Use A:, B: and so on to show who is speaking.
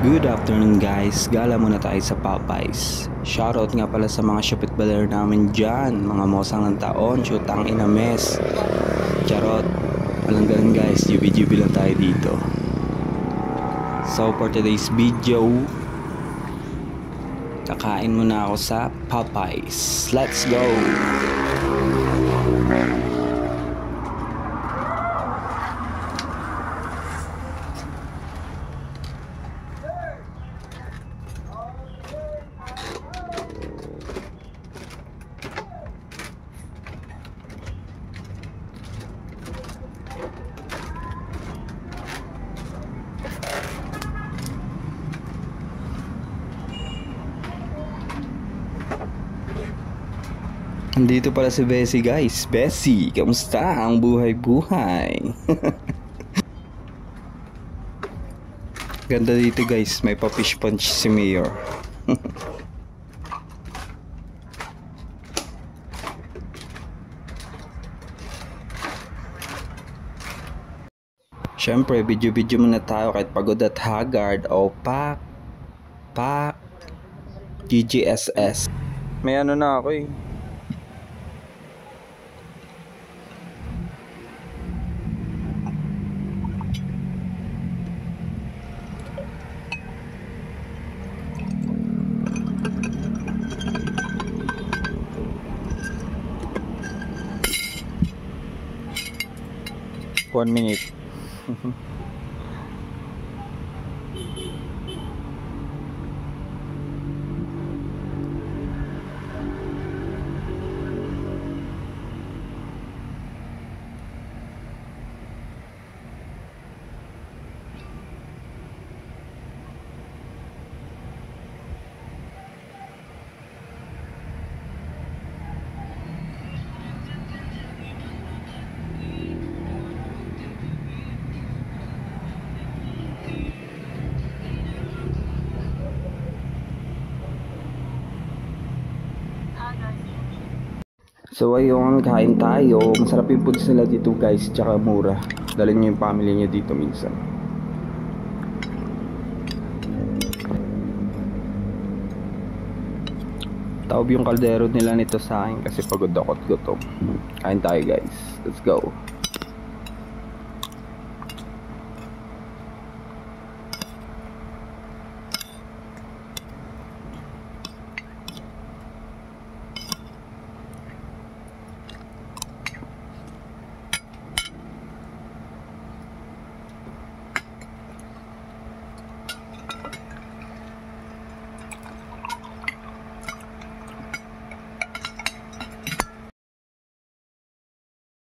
A: Good afternoon guys, gala muna tayo sa Popeyes. Shoutout nga pala sa mga Shopit Baler namin dyan, mga mosang ng taon, shootang inames. Charot, walang ganun guys, jubi-jubi lang tayo dito. So for today's video, kakain muna ako sa Popeyes. Let's go! Andito pala si Bessie guys. Bessie, kamusta ang buhay-buhay? Ganda dito guys, may pa-fish punch si Mayor. Siyempre, video-video muna tayo kahit pagod at haggard. O pak GGSS. May ano na ako eh. One minute. So ayun, kain tayo. Masarap yung foods nila dito guys, tsaka mura. Dalhin nyo yung family nyo dito minsan. Taob yung kaldero nila nito sa akin kasi pagod ako at gutom. Kain tayo guys, let's go.